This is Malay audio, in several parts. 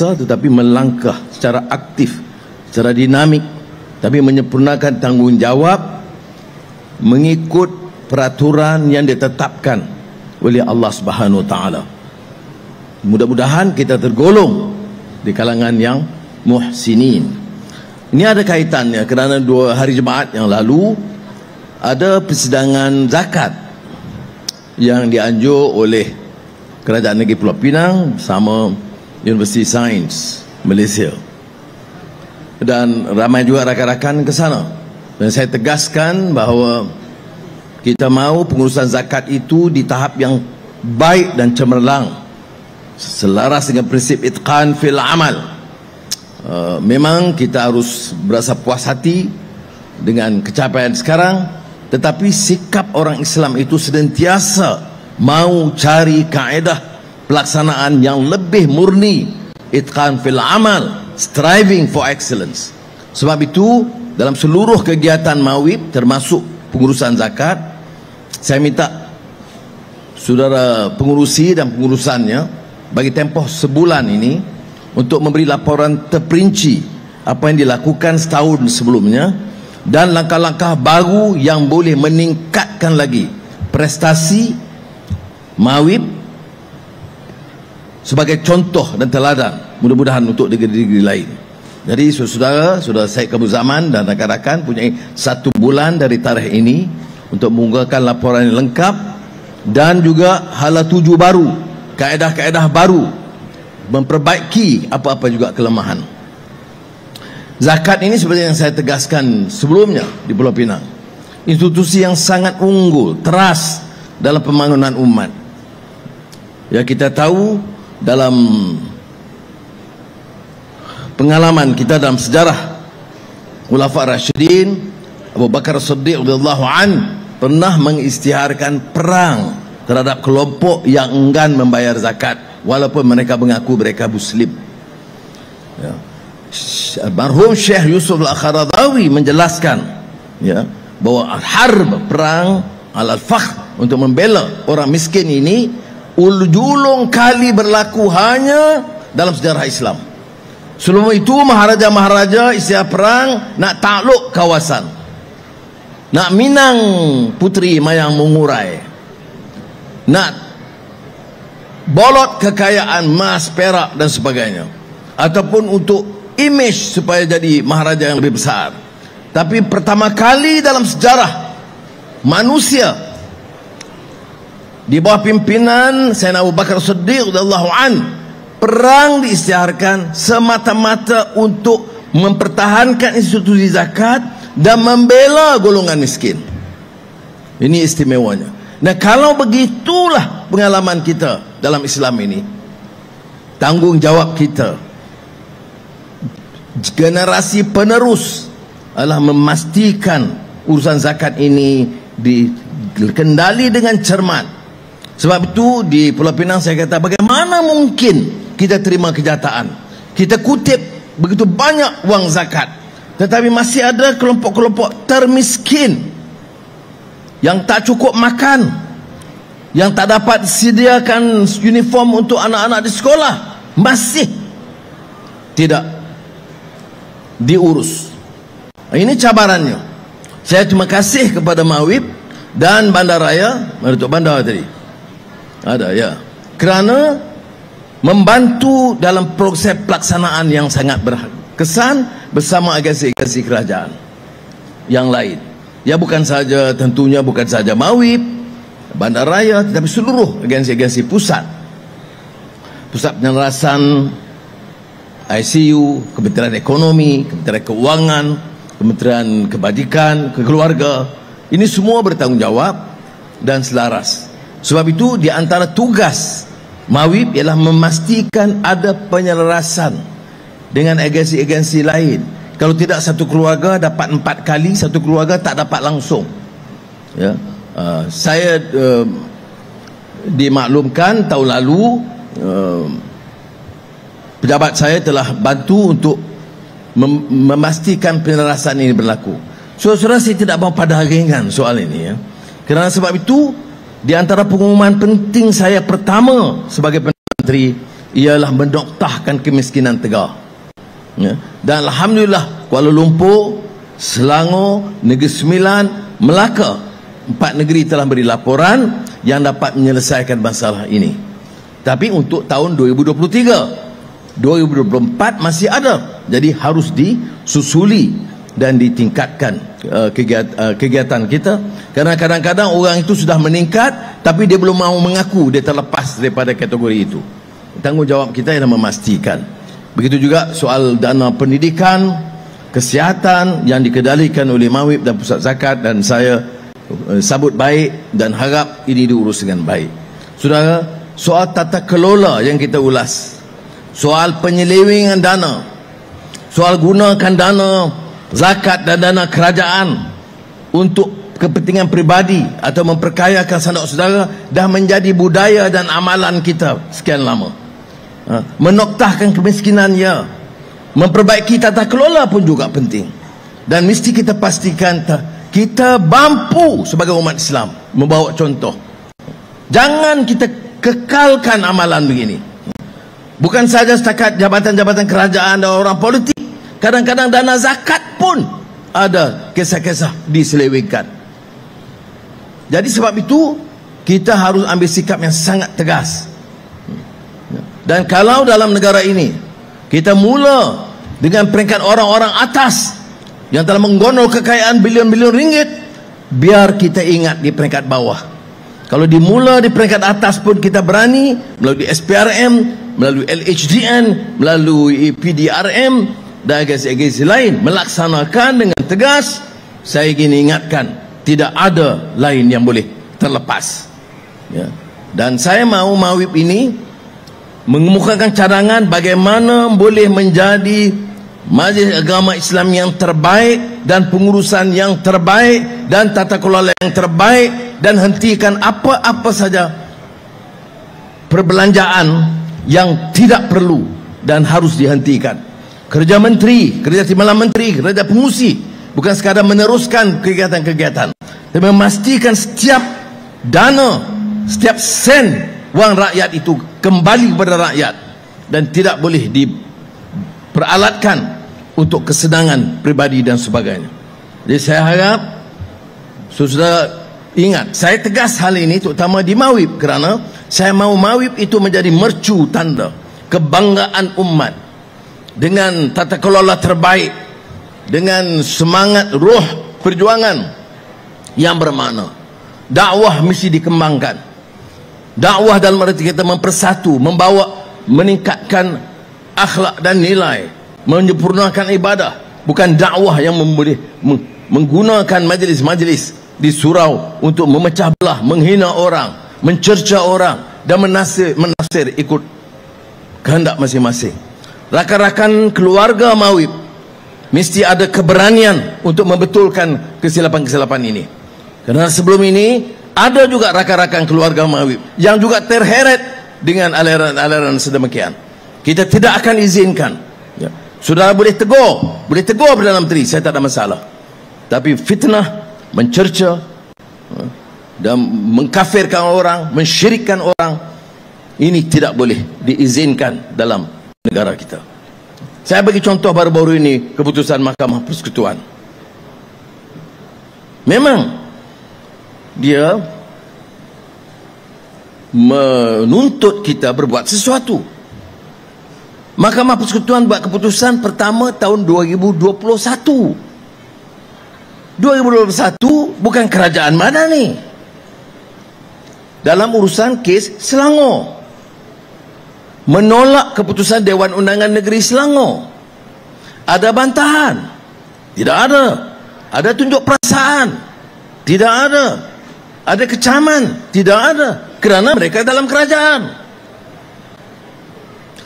biasa, tetapi melangkah secara aktif, secara dinamik, tapi menyempurnakan tanggungjawab mengikut peraturan yang ditetapkan oleh Allah Subhanahu Wa Taala. Mudah-mudahan kita tergolong di kalangan yang muhsinin. Ini ada kaitannya kerana 2 hari Jumaat yang lalu ada persidangan zakat yang dianjur oleh Kerajaan Negeri Pulau Pinang bersama Universiti Sains Malaysia, dan ramai juga rakan-rakan ke sana. Dan saya tegaskan bahawa kita mahu pengurusan zakat itu di tahap yang baik dan cemerlang, selaras dengan prinsip itqan fil amal. Memang kita harus berasa puas hati dengan kecapaian sekarang, tetapi sikap orang Islam itu senantiasa mau cari kaedah pelaksanaan yang lebih murni, itqan fil amal, striving for excellence. Sebab itu dalam seluruh kegiatan Mawib termasuk pengurusan zakat, saya minta saudara pengurusi dan pengurusannya bagi tempoh sebulan ini untuk memberi laporan terperinci apa yang dilakukan setahun sebelumnya dan langkah-langkah baru yang boleh meningkatkan lagi prestasi Mawib sebagai contoh dan teladan, mudah-mudahan untuk negeri-negeri lain. Jadi saudara Said Kabul Zaman dan rakan-rakan punya 1 bulan dari tarikh ini untuk mengunggahkan laporan yang lengkap dan juga hala tuju baru, kaedah-kaedah baru, memperbaiki apa-apa juga kelemahan. Zakat ini seperti yang saya tegaskan sebelumnya di Pulau Pinang, institusi yang sangat unggul, teras dalam pembangunan umat. Ya, kita tahu dalam pengalaman kita dalam sejarah Khulafa Rasyidin, Abu Bakar Siddiq radhiyallahu an pernah mengisytiharkan perang terhadap kelompok yang enggan membayar zakat walaupun mereka mengaku mereka Muslim. Ya. Marhum Syekh Yusuf Al-Qaradawi menjelaskan, ya, bahawa harb, perang al-fakhr untuk membela orang miskin ini ujulung kali berlaku hanya dalam sejarah Islam. Sebelum itu maharaja-maharaja istiar perang nak takluk kawasan, nak minang puteri mayang mengurai, nak bolot kekayaan emas, perak dan sebagainya, ataupun untuk image supaya jadi maharaja yang lebih besar. Tapi pertama kali dalam sejarah manusia di bawah pimpinan Sayyidina Abu Bakar Siddiq radhiyallahu an, perang diisytiharkan semata-mata untuk mempertahankan institusi zakat dan membela golongan miskin. Ini istimewanya. Nah, kalau begitulah pengalaman kita dalam Islam ini, tanggungjawab kita generasi penerus adalah memastikan urusan zakat ini dikendali dengan cermat. Sebab itu di Pulau Pinang saya kata, bagaimana mungkin kita terima kenyataan, kita kutip begitu banyak wang zakat, tetapi masih ada kelompok-kelompok termiskin yang tak cukup makan, yang tak dapat disediakan uniform untuk anak-anak di sekolah, masih tidak diurus. Ini cabarannya. Saya terima kasih kepada Mawib dan Bandaraya, Datuk Bandar tadi ada, ya, kerana membantu dalam proses pelaksanaan yang sangat berkesan bersama agensi-agensi kerajaan yang lain. Ya, bukan saja, tentunya bukan saja Mawib, Bandaraya, tetapi seluruh agensi-agensi pusat penyelarasan, ICU, Kementerian Ekonomi, Kementerian Keuangan, Kementerian Kebajikan, Keluarga. Ini semua bertanggungjawab dan selaras. Sebab itu di antara tugas Mawib ialah memastikan ada penyelarasan dengan agensi-agensi lain. Kalau tidak, satu keluarga dapat 4 kali, satu keluarga tak dapat langsung. Ya, saya dimaklumkan tahun lalu pejabat saya telah bantu untuk memastikan penyelarasan ini berlaku. Saudara, saya tidak mau pada ringan soal ini, ya. Kerana sebab itu, di antara pengumuman penting saya pertama sebagai Perdana Menteri ialah menoktahkan kemiskinan Tegar. Ya. Dan alhamdulillah Kuala Lumpur, Selangor, Negeri Sembilan, Melaka, 4 negeri telah beri laporan yang dapat menyelesaikan masalah ini. Tapi untuk tahun 2023, 2024 masih ada. Jadi harus disusuli dan ditingkatkan kegiatan kita. Karena kadang-kadang orang itu sudah meningkat tapi dia belum mahu mengaku dia terlepas daripada kategori itu. Tanggungjawab kita ialah memastikan. Begitu juga soal dana pendidikan, kesihatan yang dikendalikan oleh Mawib dan Pusat Zakat, dan saya sambut baik dan harap ini diurus dengan baik. Saudara, soal tata kelola yang kita ulas, soal penyelewengan dana, soal gunakan dana zakat dan dana kerajaan untuk kepentingan peribadi atau memperkayakan sanak saudara dah menjadi budaya dan amalan kita sekian lama. Menoktahkan kemiskinan, ya, memperbaiki tata kelola pun juga penting. Dan mesti kita pastikan kita mampu sebagai umat Islam membawa contoh. Jangan kita kekalkan amalan begini. Bukan saja setakat jabatan-jabatan kerajaan dan orang politik, kadang-kadang dana zakat pun ada kisah-kisah diselewengkan. Jadi sebab itu kita harus ambil sikap yang sangat tegas. Dan kalau dalam negara ini kita mula dengan peringkat orang-orang atas yang telah menggondol kekayaan bilion-bilion ringgit, biar kita ingat di peringkat bawah. Kalau dimula di peringkat atas pun kita berani melalui SPRM, melalui LHDN, melalui PDRM dan agensi-agensi lain melaksanakan dengan tegas. Saya ingin ingatkan, tidak ada lain yang boleh terlepas, ya. Dan saya mahu Mawib ini mengemukakan cadangan bagaimana boleh menjadi Majlis Agama Islam yang terbaik dan pengurusan yang terbaik dan tata kelola yang terbaik, dan hentikan apa-apa saja perbelanjaan yang tidak perlu dan harus dihentikan. Kerja menteri, kerja timbalan menteri, kerja pengurusi bukan sekadar meneruskan kegiatan-kegiatan, tapi memastikan setiap dana, setiap sen wang rakyat itu kembali kepada rakyat dan tidak boleh diperalatkan untuk kesenangan pribadi dan sebagainya. Jadi saya harap saudara ingat, saya tegas hal ini terutama di Mawib, kerana saya mahu Mawib itu menjadi mercu tanda kebanggaan umat dengan tata kelola terbaik, dengan semangat roh perjuangan yang bermakna. Dakwah mesti dikembangkan. Dakwah dalam arti kita mempersatu, membawa, meningkatkan akhlak dan nilai, menyempurnakan ibadah. Bukan dakwah yang boleh menggunakan majlis-majlis di surau untuk memecah belah, menghina orang, mencerca orang dan menafsir ikut kehendak masing-masing. Rakan-rakan keluarga Mawib mesti ada keberanian untuk membetulkan kesilapan-kesilapan ini. Kerana sebelum ini ada juga rakan-rakan keluarga Mawib yang juga terheret dengan aliran-aliran sedemikian. Kita tidak akan izinkan, ya. Saudara boleh tegur Perdana Menteri, saya tak ada masalah. Tapi fitnah, mencerca dan mengkafirkan orang, mensyirikkan orang, ini tidak boleh diizinkan dalam negara kita. Saya bagi contoh baru-baru ini keputusan Mahkamah Persekutuan. Memang dia menuntut kita berbuat sesuatu. Mahkamah Persekutuan buat keputusan pertama tahun 2021. 2021 bukan kerajaan mana ni? Dalam urusan kes Selangor, menolak keputusan Dewan Undangan Negeri Selangor. Ada bantahan? Tidak ada. Ada tunjuk perasaan? Tidak ada. Ada kecaman? Tidak ada. Kerana mereka dalam kerajaan.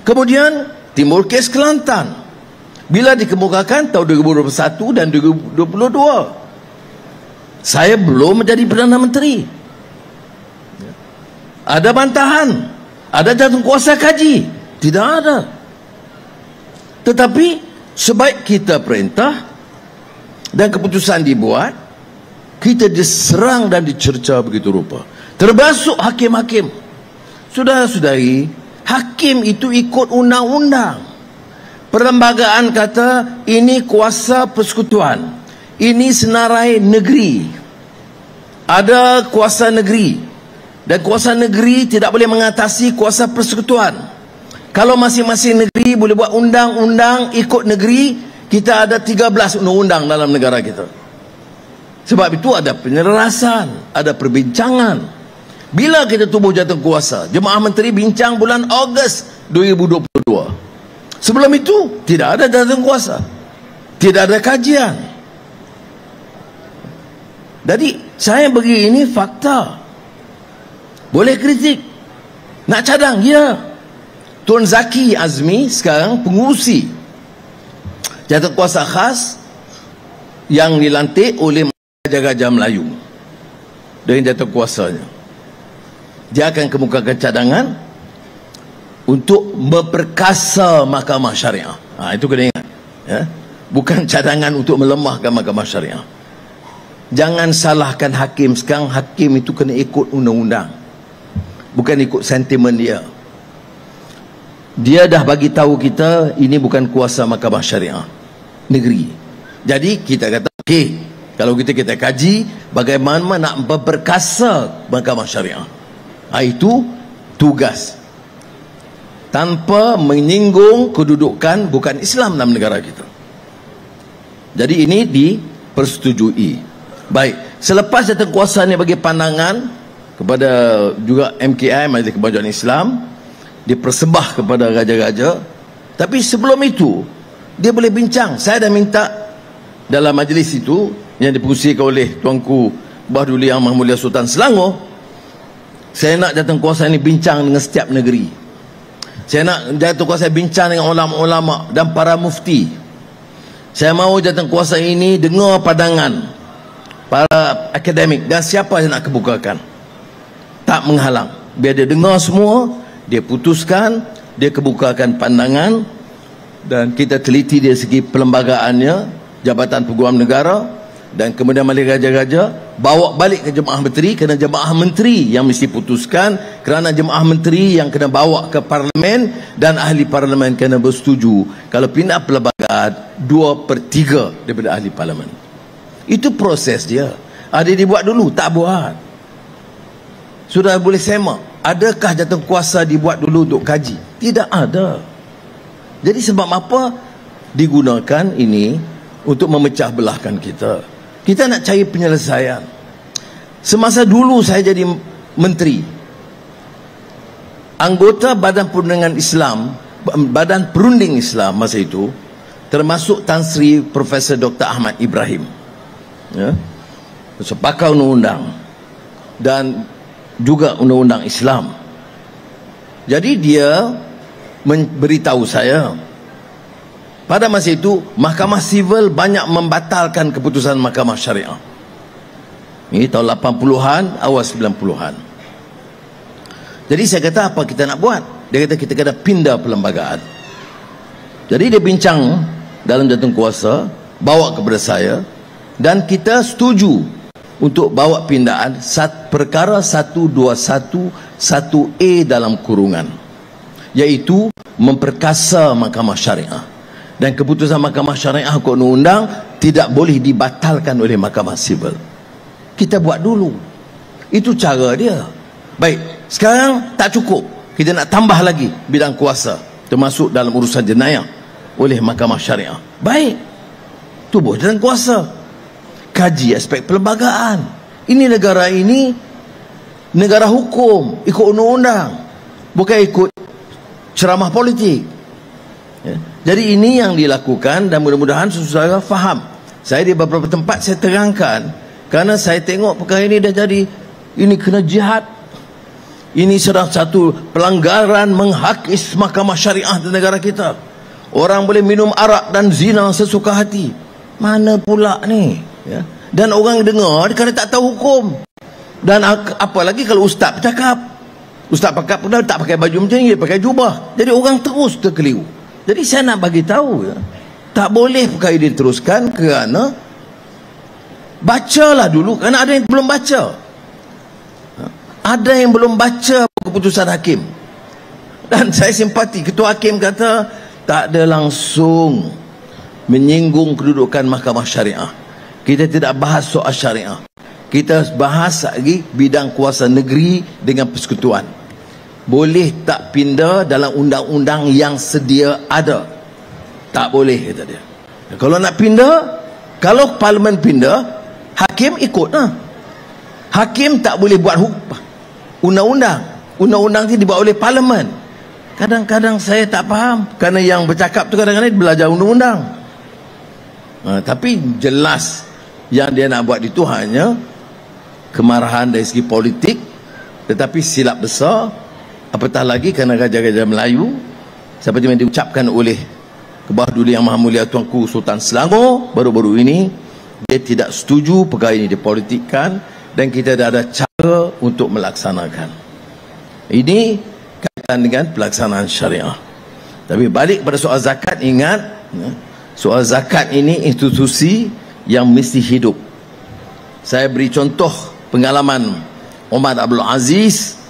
Kemudian timbul kes Kelantan. Bila dikemukakan tahun 2021 dan 2022. Saya belum menjadi Perdana Menteri. Ada bantahan? Ada jatuh kuasa kaji? Tidak ada. Tetapi sebaik kita perintah dan keputusan dibuat, kita diserang dan dicerca begitu rupa. Termasuk hakim-hakim. Saudara-saudari, Hakim itu ikut undang-undang. Perlembagaan kata ini kuasa persekutuan, ini senarai negeri. Ada kuasa negeri, dan kuasa negeri tidak boleh mengatasi kuasa persekutuan. Kalau masing-masing negeri boleh buat undang-undang ikut negeri, kita ada 13 undang-undang dalam negara kita. Sebab itu ada penyelarasan, ada perbincangan. Bila kita tubuh jatuh kuasa, Jemaah Menteri bincang bulan Ogos 2022. Sebelum itu tidak ada jatuh kuasa, tidak ada kajian. Jadi saya bagi ini fakta. Boleh kritik, nak cadang, ya. Tun Zaki Azmi sekarang pengurusi jatuh kuasa khas yang dilantik oleh Gajah Melayu dengan jatuh kuasanya. Dia akan kemukakan cadangan untuk memperkasa mahkamah syariah. Itu kena ingat, ya? Bukan cadangan untuk melemahkan mahkamah syariah. Jangan salahkan hakim. Sekarang hakim itu kena ikut undang-undang, bukan ikut sentimen dia. Dia dah bagi tahu kita ini bukan kuasa mahkamah syariah negeri. Jadi kita kata okey, kalau kita kaji bagaimana nak memperkasa mahkamah syariah. Itu tugas, tanpa menyinggung kedudukan bukan Islam dalam negara kita. Jadi ini dipersetujui. Baik, selepas jatuh kuasa ni bagi pandangan kepada juga MKI, Majlis Kemajuan Islam, dipersembah kepada raja-raja. Tapi sebelum itu dia boleh bincang. Saya dah minta dalam majlis itu yang dipengerusikan oleh Tuanku Bahduli Yang Maha Mulia Sultan Selangor, saya nak jatuh kuasa ini bincang dengan setiap negeri. Saya nak jatuh kuasa bincang dengan ulama-ulama dan para mufti. Saya mahu jatuh kuasa ini dengar pandangan para akademik dan siapa yang nak kebukakan. Tak menghalang, biar dia dengar semua, dia putuskan, dia kebukakan pandangan, dan kita teliti dari segi perlembagaannya, Jabatan Peguam Negara, dan kemudian balik raja-raja, bawa balik ke Jemaah Menteri, kerana Jemaah Menteri yang mesti putuskan, kerana Jemaah Menteri yang kena bawa ke Parlimen, dan ahli Parlimen kena bersetuju. Kalau pindah perlembagaan, 2/3 daripada ahli Parlimen. Itu proses dia. Ada dibuat dulu, tak buat. Sudah boleh semak. Adakah jatuh kuasa dibuat dulu untuk kaji? Tidak ada. Jadi sebab apa digunakan ini? Untuk memecah belahkan kita. Kita nak cari penyelesaian. Semasa dulu saya jadi menteri, anggota Badan Perundingan Islam, Badan Perunding Islam masa itu, termasuk Tan Sri Profesor Dr. Ahmad Ibrahim, ya, sepakar undang-undang dan juga undang-undang Islam. Jadi dia memberitahu saya, pada masa itu Mahkamah Sivil banyak membatalkan keputusan Mahkamah Syariah. Ini tahun 80-an, awal 90-an. Jadi saya kata, apa kita nak buat? Dia kata kita kena pindah perlembagaan. Jadi dia bincang dalam jatuh kuasa, bawa kepada saya, dan kita setuju untuk bawa pindahan perkara 121(1)A dalam kurungan, iaitu memperkasa Mahkamah Syariah. Dan keputusan Mahkamah Syariah hukum undang tidak boleh dibatalkan oleh Mahkamah Sivil. Kita buat dulu. Itu cara dia. Baik, sekarang tak cukup, kita nak tambah lagi bidang kuasa, termasuk dalam urusan jenayah oleh Mahkamah Syariah. Baik, tubuh bidang kuasa, kaji aspek perlembagaan. Ini negara ini negara hukum, ikut undang-undang, bukan ikut ceramah politik, ya. Jadi ini yang dilakukan, dan mudah-mudahan saudara faham. Saya di beberapa tempat saya terangkan, kerana saya tengok perkara ini dah jadi, ini kena jihad, ini salah satu pelanggaran menghakis Mahkamah Syariah di negara kita. Orang boleh minum arak dan zina sesuka hati. Mana pula ni, ya? Dan orang dengar kerana tak tahu hukum. Dan apalagi kalau ustaz bercakap, ustaz pakai pun tak pakai baju macam ni, dia pakai jubah. Jadi orang terus terkeliru. Jadi saya nak bagi tahu, ya, tak boleh perkara ini diteruskan, kerana bacalah dulu, kerana ada yang belum baca. Ada yang belum baca keputusan hakim. Dan saya simpati. Ketua Hakim kata tak ada langsung menyinggung kedudukan mahkamah syariah. Kita tidak bahas soal syariah. Kita bahas lagi bidang kuasa negeri dengan persekutuan. Boleh tak pindah dalam undang-undang yang sedia ada? Tak boleh, kata dia. Kalau nak pindah, kalau parlimen pindah, hakim ikut lah. Hakim tak boleh buat undang-undang. Undang-undang itu dibuat oleh parlimen. Kadang-kadang saya tak faham, kerana yang bercakap tu kadang-kadang belajar undang-undang. Tapi jelas yang dia nak buat itu hanya kemarahan dari segi politik, tetapi silap besar. Apatah lagi kerana raja-raja Melayu seperti yang diucapkan oleh Kebawah Duli Yang Maha Mulia Tuanku Sultan Selangor baru-baru ini, dia tidak setuju perkara ini dipolitikkan dan kita dah ada cara untuk melaksanakan. Ini kaitan dengan pelaksanaan syariah. Tapi balik pada soal zakat, ingat, soal zakat ini institusi yang mesti hidup. Saya beri contoh pengalaman Omar Abdul Aziz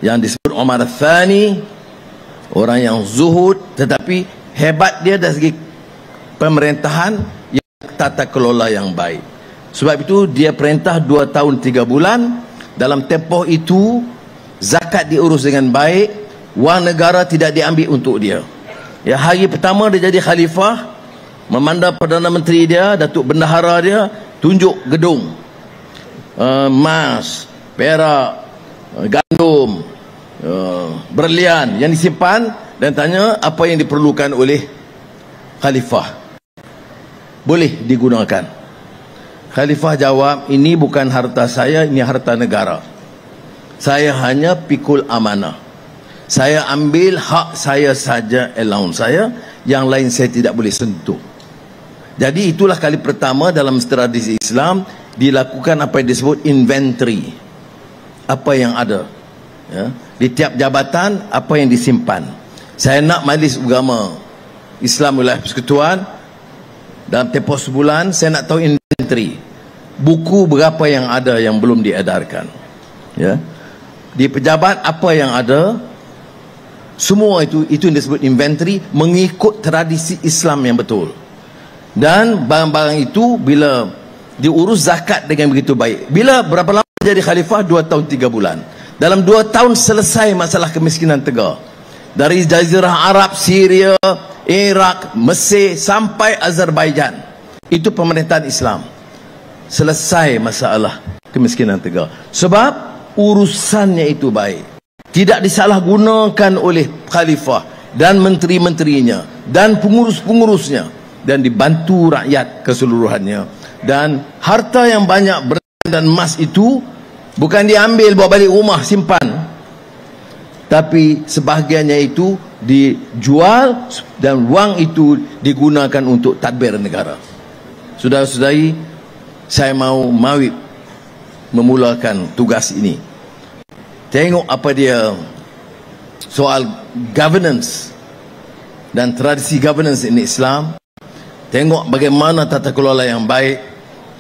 yang disebut Omar Al-Thani, orang yang zuhud tetapi hebat dia dari segi pemerintahan yang tata kelola yang baik. Sebab itu dia perintah 2 tahun 3 bulan. Dalam tempoh itu zakat diurus dengan baik, wang negara tidak diambil untuk dia. Ya, hari pertama dia jadi khalifah, memandang Perdana Menteri dia, Datuk Bendahara dia, tunjuk gedung, emas, perak, gandum, berlian yang disimpan, dan tanya apa yang diperlukan oleh khalifah, boleh digunakan. Khalifah jawab, ini bukan harta saya, ini harta negara. Saya hanya pikul amanah. Saya ambil hak saya saja, allowance saya, yang lain saya tidak boleh sentuh. Jadi itulah kali pertama dalam tradisi Islam dilakukan apa yang disebut inventory. Apa yang ada, ya, di tiap jabatan, apa yang disimpan. Saya nak Majlis Agama Islam Wilayah Persekutuan, dalam tempoh sebulan saya nak tahu inventory, buku berapa yang ada yang belum diedarkan, ya. Di pejabat apa yang ada, semua itu yang disebut inventory, mengikut tradisi Islam yang betul. Dan barang-barang itu bila diurus zakat dengan begitu baik. Bila berapa lama jadi khalifah? 2 tahun 3 bulan. Dalam 2 tahun selesai masalah kemiskinan Tegar. Dari Jazirah Arab, Syria, Iraq, Mesir sampai Azerbaijan. Itu pemerintahan Islam. Selesai masalah kemiskinan Tegar. Sebab urusannya itu baik. Tidak disalahgunakan oleh khalifah dan menteri-menterinya dan pengurus-pengurusnya, dan dibantu rakyat keseluruhannya. Dan harta yang banyak berlian dan emas itu bukan diambil bawa balik rumah simpan, tapi sebahagiannya itu dijual dan wang itu digunakan untuk tadbir negara. Saudara-saudari, saya mau mawib memulakan tugas ini. Tengok apa dia soal governance dan tradisi governance ini Islam. Tengok bagaimana tata kelola yang baik,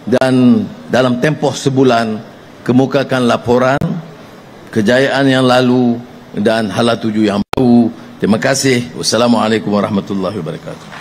dan dalam tempoh sebulan kemukakan laporan kejayaan yang lalu dan hala tuju yang baru. Terima kasih. Wassalamualaikum warahmatullahi wabarakatuh.